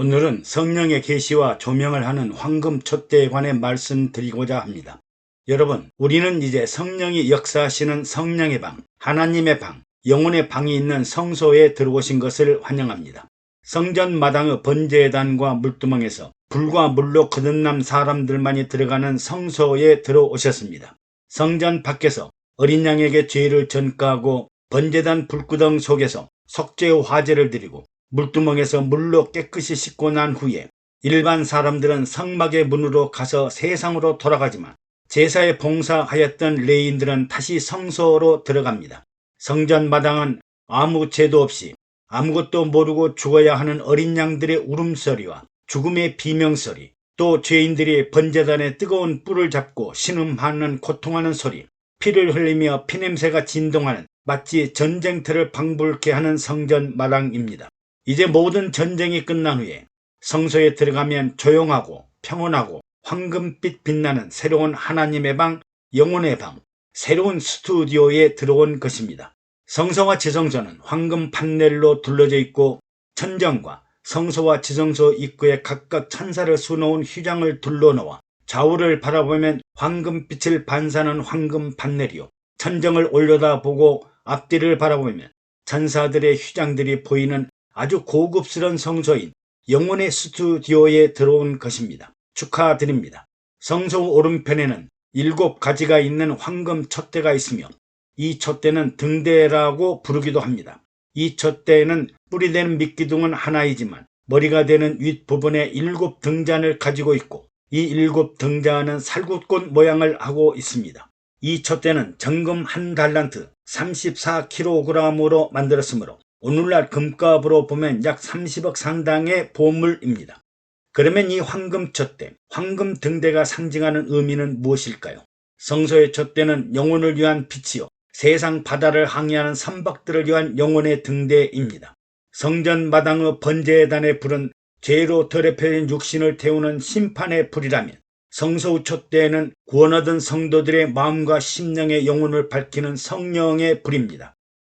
오늘은 성령의 계시와 조명을 하는 황금 촛대에 관해 말씀드리고자 합니다. 여러분, 우리는 이제 성령이 역사하시는 성령의 방, 하나님의 방, 영혼의 방이 있는 성소에 들어오신 것을 환영합니다. 성전 마당의 번제단과 물두멍에서 불과 물로 거듭난 사람들만이 들어가는 성소에 들어오셨습니다. 성전 밖에서 어린 양에게 죄를 전가하고 번제단 불구덩 속에서 속죄의 화제를 드리고 물두멍에서 물로 깨끗이 씻고 난 후에 일반 사람들은 성막의 문으로 가서 세상으로 돌아가지만 제사에 봉사하였던 레위인들은 다시 성소로 들어갑니다. 성전 마당은 아무 죄도 없이 아무것도 모르고 죽어야 하는 어린 양들의 울음소리와 죽음의 비명소리, 또 죄인들이 번제단의 뜨거운 뿔을 잡고 신음하는 고통하는 소리, 피를 흘리며 피냄새가 진동하는 마치 전쟁터를 방불케 하는 성전 마당입니다. 이제 모든 전쟁이 끝난 후에 성소에 들어가면 조용하고 평온하고 황금빛 빛나는 새로운 하나님의 방, 영혼의 방, 새로운 스튜디오에 들어온 것입니다. 성소와 지성소는 황금 판넬로 둘러져 있고 천정과 성소와 지성소 입구에 각각 천사를 수놓은 휘장을 둘러놓아 좌우를 바라보면 황금빛을 반사하는 황금 판넬이요, 천정을 올려다보고 앞뒤를 바라보면 천사들의 휘장들이 보이는 아주 고급스러운 성소인 영혼의 스튜디오에 들어온 것입니다. 축하드립니다. 성소 오른편에는 7가지가 있는 황금 촛대가 있으며 이 촛대는 등대라고 부르기도 합니다. 이 촛대에는 뿔이 되는 미끼둥은 하나이지만 머리가 되는 윗부분에 7등잔을 가지고 있고 이 7등잔은 살구꽃 모양을 하고 있습니다. 이 촛대는 정금 1달란트 34kg으로 만들었으므로 오늘날 금값으로 보면 약 30억 상당의 보물입니다. 그러면 이 황금 촛대, 황금 등대가 상징하는 의미는 무엇일까요? 성소의 촛대는 영혼을 위한 빛이요, 세상 바다를 항해하는 선박들을 위한 영혼의 등대입니다. 성전 마당의 번제단의 불은 죄로 더럽혀진 육신을 태우는 심판의 불이라면 성소의 촛대에는 구원 얻은 성도들의 마음과 심령의 영혼을 밝히는 성령의 불입니다.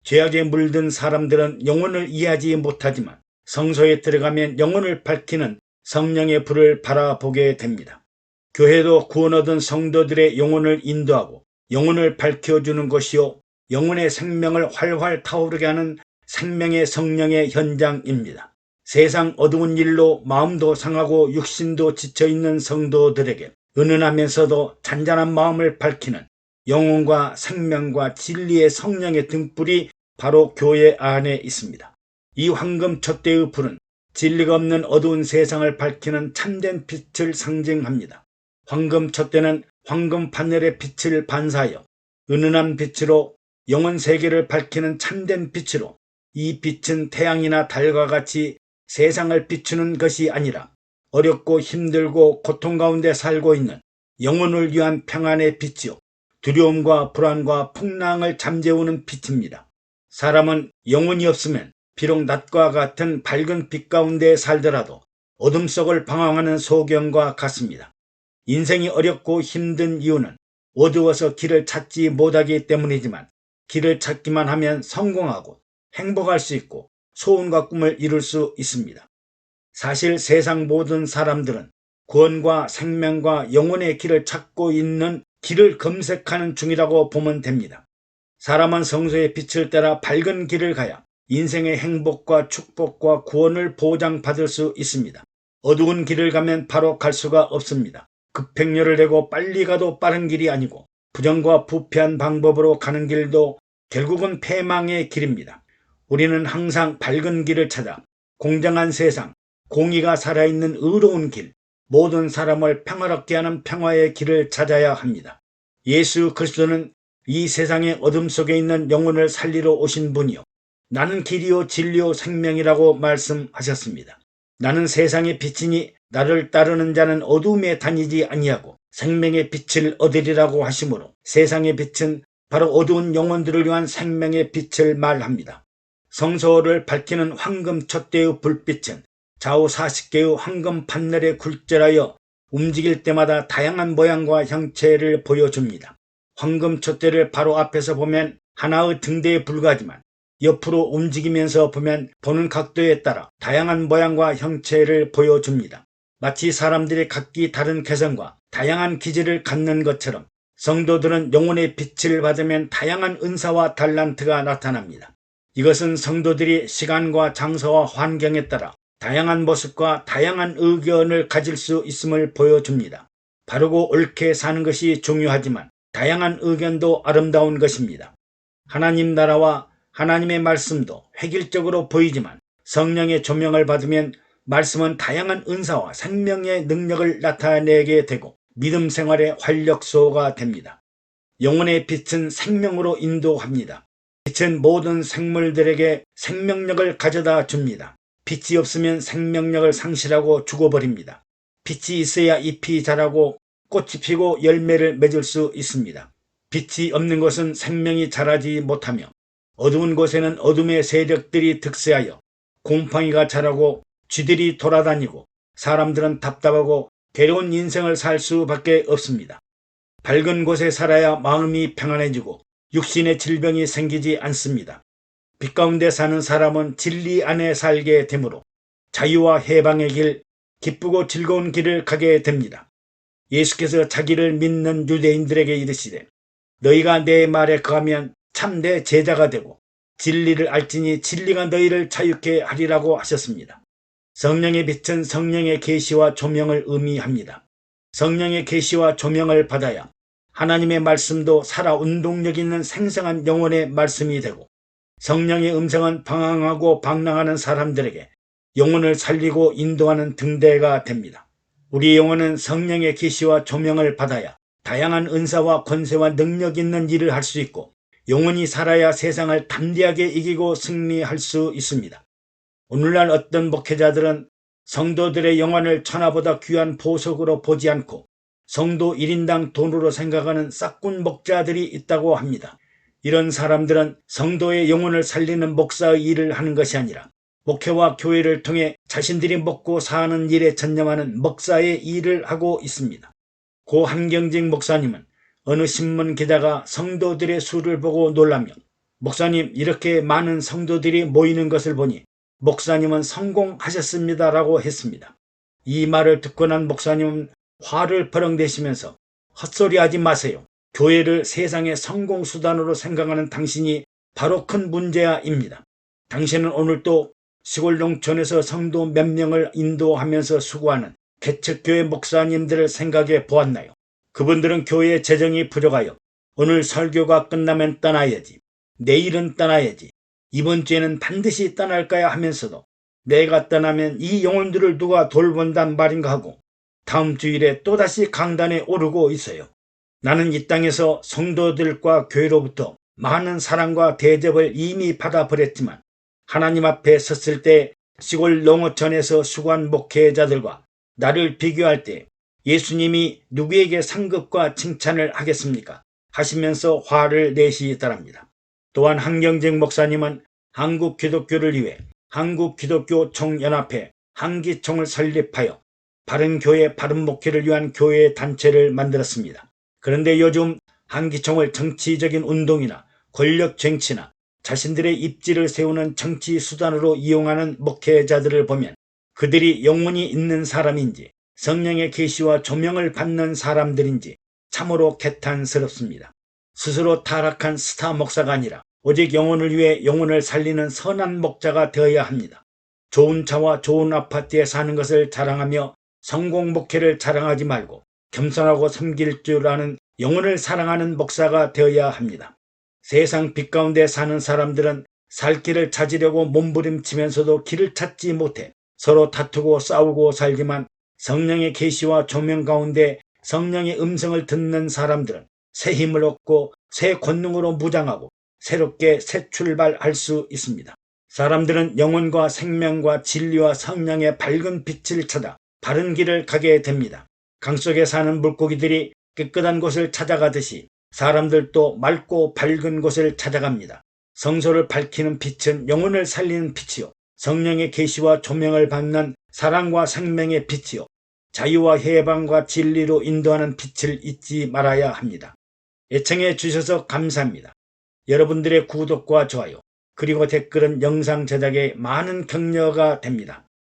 죄악에 물든 사람들은 영혼을 이해하지 못하지만 성소에 들어가면 영혼을 밝히는 성령의 불을 바라보게 됩니다. 교회도 구원 얻은 성도들의 영혼을 인도하고 영혼을 밝혀주는 것이요, 영혼의 생명을 활활 타오르게 하는 생명의 성령의 현장입니다. 세상 어두운 일로 마음도 상하고 육신도 지쳐있는 성도들에게 은은하면서도 잔잔한 마음을 밝히는 영혼과 생명과 진리의 성령의 등불이 바로 교회 안에 있습니다. 이 황금 촛대의 불은 진리가 없는 어두운 세상을 밝히는 참된 빛을 상징합니다. 황금 촛대는 황금 판넬의 빛을 반사하여 은은한 빛으로 영혼 세계를 밝히는 참된 빛으로, 이 빛은 태양이나 달과 같이 세상을 비추는 것이 아니라 어렵고 힘들고 고통 가운데 살고 있는 영혼을 위한 평안의 빛이요, 두려움과 불안과 풍랑을 잠재우는 빛입니다. 사람은 영혼이 없으면 비록 낮과 같은 밝은 빛 가운데 살더라도 어둠 속을 방황하는 소경과 같습니다. 인생이 어렵고 힘든 이유는 어두워서 길을 찾지 못하기 때문이지만 길을 찾기만 하면 성공하고 행복할 수 있고 소원과 꿈을 이룰 수 있습니다. 사실 세상 모든 사람들은 구원과 생명과 영혼의 길을 찾고 있는 길을 검색하는 중이라고 보면 됩니다. 사람은 성소의 빛을 따라 밝은 길을 가야 인생의 행복과 축복과 구원을 보장받을 수 있습니다. 어두운 길을 가면 바로 갈 수가 없습니다. 급행료를 내고 빨리 가도 빠른 길이 아니고 부정과 부패한 방법으로 가는 길도 결국은 패망의 길입니다. 우리는 항상 밝은 길을 찾아 공정한 세상, 공의가 살아있는 의로운 길, 모든 사람을 평화롭게 하는 평화의 길을 찾아야 합니다. 예수 그리스도는 이 세상의 어둠 속에 있는 영혼을 살리러 오신 분이요, 나는 길이요 진리요 생명이라고 말씀하셨습니다. 나는 세상의 빛이니 나를 따르는 자는 어둠에 다니지 아니하고 생명의 빛을 얻으리라고 하시므로 세상의 빛은 바로 어두운 영혼들을 위한 생명의 빛을 말합니다. 성소를 밝히는 황금 촛대의 불빛은 좌우 40개의 황금 판넬에 굴절하여 움직일 때마다 다양한 모양과 형체를 보여줍니다. 황금 촛대를 바로 앞에서 보면 하나의 등대에 불과하지만 옆으로 움직이면서 보면 보는 각도에 따라 다양한 모양과 형체를 보여줍니다. 마치 사람들이 각기 다른 개성과 다양한 기질을 갖는 것처럼 성도들은 영혼의 빛을 받으면 다양한 은사와 달란트가 나타납니다. 이것은 성도들이 시간과 장소와 환경에 따라 다양한 모습과 다양한 의견을 가질 수 있음을 보여줍니다. 바르고 옳게 사는 것이 중요하지만 다양한 의견도 아름다운 것입니다. 하나님 나라와 하나님의 말씀도 획일적으로 보이지만 성령의 조명을 받으면 말씀은 다양한 은사와 생명의 능력을 나타내게 되고 믿음 생활의 활력소가 됩니다. 영혼의 빛은 생명으로 인도합니다. 빛은 모든 생물들에게 생명력을 가져다 줍니다. 빛이 없으면 생명력을 상실하고 죽어버립니다. 빛이 있어야 잎이 자라고 꽃이 피고 열매를 맺을 수 있습니다. 빛이 없는 곳은 생명이 자라지 못하며 어두운 곳에는 어둠의 세력들이 득세하여 곰팡이가 자라고 쥐들이 돌아다니고 사람들은 답답하고 괴로운 인생을 살 수밖에 없습니다. 밝은 곳에 살아야 마음이 평안해지고 육신의 질병이 생기지 않습니다. 빛 가운데 사는 사람은 진리 안에 살게 되므로 자유와 해방의 길, 기쁘고 즐거운 길을 가게 됩니다. 예수께서 자기를 믿는 유대인들에게 이르시되 너희가 내 말에 거하면 참 내 제자가 되고 진리를 알지니 진리가 너희를 자유케 하리라고 하셨습니다. 성령의 빛은 성령의 계시와 조명을 의미합니다. 성령의 계시와 조명을 받아야 하나님의 말씀도 살아 운동력 있는 생생한 영혼의 말씀이 되고 성령의 음성은 방황하고 방랑하는 사람들에게 영혼을 살리고 인도하는 등대가 됩니다. 우리 영혼은 성령의 계시와 조명을 받아야 다양한 은사와 권세와 능력 있는 일을 할 수 있고 영혼이 살아야 세상을 담대하게 이기고 승리할 수 있습니다. 오늘날 어떤 목회자들은 성도들의 영혼을 천하보다 귀한 보석으로 보지 않고 성도 1인당 돈으로 생각하는 싹군 목자들이 있다고 합니다. 이런 사람들은 성도의 영혼을 살리는 목사의 일을 하는 것이 아니라 목회와 교회를 통해 자신들이 먹고 사는 일에 전념하는 목사의 일을 하고 있습니다. 고 한경직 목사님은 어느 신문 기자가 성도들의 수를 보고 놀라며 목사님 이렇게 많은 성도들이 모이는 것을 보니 목사님은 성공하셨습니다라고 했습니다. 이 말을 듣고 난 목사님은 화를 버럭내시면서 헛소리하지 마세요. 교회를 세상의 성공수단으로 생각하는 당신이 바로 큰 문제야입니다. 당신은 오늘도 시골 농촌에서 성도 몇 명을 인도하면서 수고하는 개척교회 목사님들을 생각해 보았나요? 그분들은 교회의 재정이 부족하여 오늘 설교가 끝나면 떠나야지, 내일은 떠나야지, 이번 주에는 반드시 떠날까야 하면서도 내가 떠나면 이 영혼들을 누가 돌본단 말인가 하고 다음 주일에 또다시 강단에 오르고 있어요. 나는 이 땅에서 성도들과 교회로부터 많은 사랑과 대접을 이미 받아버렸지만 하나님 앞에 섰을 때 시골 농어촌에서 수고한 목회자들과 나를 비교할 때 예수님이 누구에게 상급과 칭찬을 하겠습니까? 하시면서 화를 내시더랍니다. 또한 한경직 목사님은 한국 기독교를 위해 한국기독교 총연합회 한기총을 설립하여 바른 교회 바른 목회를 위한 교회 단체를 만들었습니다. 그런데 요즘 한기총을 정치적인 운동이나 권력 쟁취나 자신들의 입지를 세우는 정치 수단으로 이용하는 목회자들을 보면 그들이 영혼이 있는 사람인지 성령의 계시와 조명을 받는 사람들인지 참으로 개탄스럽습니다. 스스로 타락한 스타 목사가 아니라 오직 영혼을 위해 영혼을 살리는 선한 목자가 되어야 합니다. 좋은 차와 좋은 아파트에 사는 것을 자랑하며 성공 목회를 자랑하지 말고 겸손하고 섬길 줄 아는 영혼을 사랑하는 목사가 되어야 합니다. 세상 빛 가운데 사는 사람들은 살 길을 찾으려고 몸부림치면서도 길을 찾지 못해 서로 다투고 싸우고 살지만 성령의 계시와 조명 가운데 성령의 음성을 듣는 사람들은 새 힘을 얻고 새 권능으로 무장하고 새롭게 새 출발할 수 있습니다. 사람들은 영혼과 생명과 진리와 성령의 밝은 빛을 찾아 바른 길을 가게 됩니다. 강속에 사는 물고기들이 깨끗한 곳을 찾아가듯이 사람들도 맑고 밝은 곳을 찾아갑니다. 성소를 밝히는 빛은 영혼을 살리는 빛이요 성령의 계시와 조명을 받는 사랑과 생명의 빛이요 자유와 해방과 진리로 인도하는 빛을 잊지 말아야 합니다. 애청해 주셔서 감사합니다. 여러분들의 구독과 좋아요, 그리고 댓글은 영상 제작에 많은 격려가 됩니다.